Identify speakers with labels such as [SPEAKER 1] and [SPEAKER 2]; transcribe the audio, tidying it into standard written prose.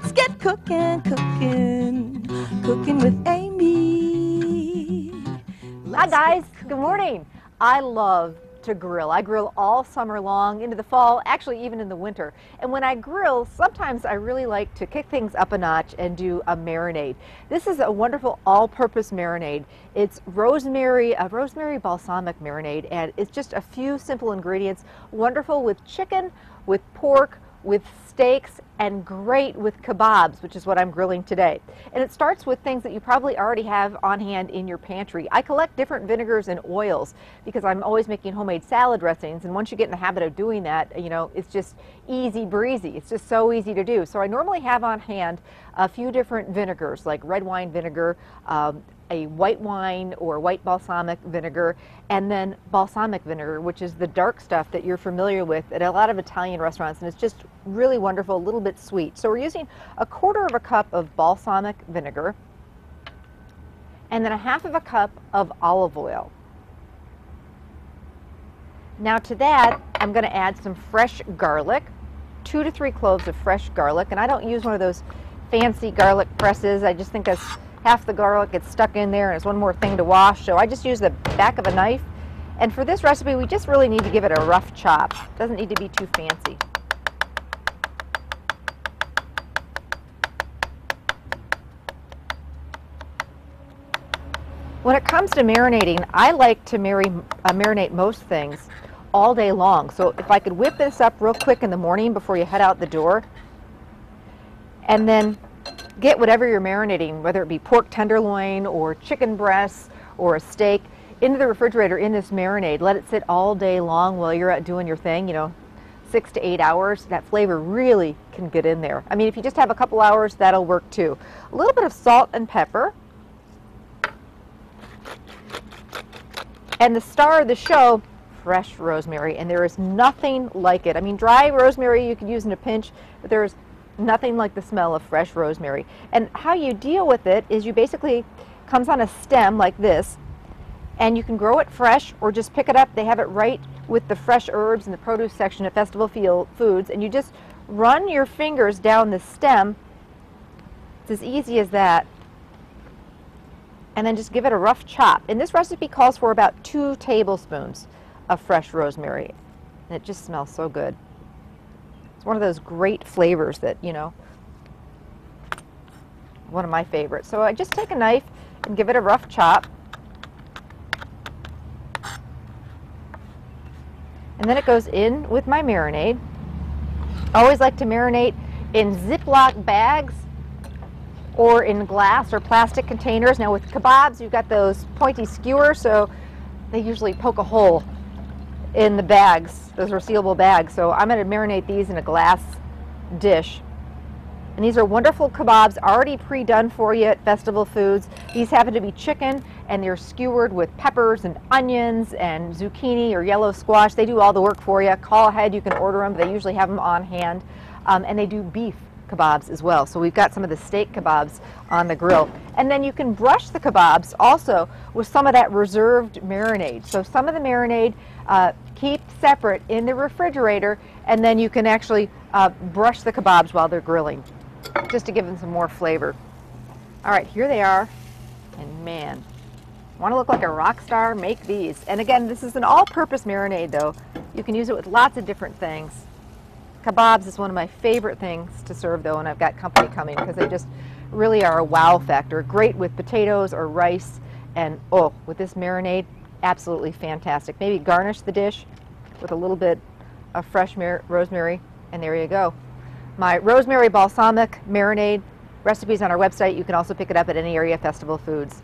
[SPEAKER 1] Let's get cooking, cooking, cooking with Amy.
[SPEAKER 2] Hi guys, good morning. I love to grill. I grill all summer long, into the fall, actually even in the winter. And when I grill, sometimes I really like to kick things up a notch and do a marinade. This is a wonderful all-purpose marinade. It's rosemary, a rosemary balsamic marinade, and it's just a few simple ingredients, wonderful with chicken, with pork, with steaks, and great with kabobs, which is what I'm grilling today. And it starts with things that you probably already have on hand in your pantry. I collect different vinegars and oils because I'm always making homemade salad dressings, and once you get in the habit of doing that, you know, it's just easy breezy. It's just so easy to do. So I normally have on hand a few different vinegars, like red wine vinegar, a white wine or white balsamic vinegar, and then balsamic vinegar, which is the dark stuff that you're familiar with at a lot of Italian restaurants, and it's just really wonderful, a little bit sweet. So we're using 1/4 cup of balsamic vinegar and then 1/2 cup of olive oil. Now to that, I'm going to add some fresh garlic, 2 to 3 cloves of fresh garlic, and I don't use one of those fancy garlic presses. I just think that's half the garlic gets stuck in there and it's one more thing to wash, so I just use the back of a knife. And for this recipe, we just really need to give it a rough chop. It doesn't need to be too fancy. When it comes to marinating, I like to marinate most things all day long. So if I could whip this up real quick in the morning before you head out the door, and then get whatever you're marinating, whether it be pork tenderloin or chicken breasts or a steak, into the refrigerator in this marinade. Let it sit all day long while you're out doing your thing, you know, 6 to 8 hours. That flavor really can get in there. I mean, if you just have a couple hours, that'll work too. A little bit of salt and pepper. And the star of the show, fresh rosemary, and there is nothing like it. I mean, dry rosemary you could use in a pinch, but there is nothing like the smell of fresh rosemary. And how you deal with it is you basically, comes on a stem like this, and you can grow it fresh or just pick it up. They have it right with the fresh herbs in the produce section at Festival Field Foods, and you just run your fingers down the stem. It's as easy as that. And then just give it a rough chop. And this recipe calls for about 2 tablespoons of fresh rosemary. And it just smells so good. It's one of those great flavors that, you know, one of my favorites. So I just take a knife and give it a rough chop. And then it goes in with my marinade. I always like to marinate in Ziploc bags or in glass or plastic containers. Now with kabobs, you've got those pointy skewers, so they usually poke a hole in the bags, those resealable bags. So I'm going to marinate these in a glass dish. And these are wonderful kabobs already pre-done for you at Festival Foods. These happen to be chicken, and they're skewered with peppers and onions and zucchini or yellow squash. They do all the work for you. Call ahead, you can order them. They usually have them on hand. And they do beef kabobs as well. So we've got some of the steak kabobs on the grill. And then you can brush the kabobs also with some of that reserved marinade. So some of the marinade keep separate in the refrigerator, and then you can actually brush the kabobs while they're grilling, just to give them some more flavor. All right, here they are. And man, want to look like a rock star? Make these. And again, this is an all-purpose marinade though. You can use it with lots of different things. Kabobs is one of my favorite things to serve though when I've got company coming, because they just really are a wow factor. Great with potatoes or rice, and oh, with this marinade, absolutely fantastic. Maybe garnish the dish with a little bit of fresh rosemary, and there you go. My rosemary balsamic marinade recipe's on our website. You can also pick it up at any area Festival Foods.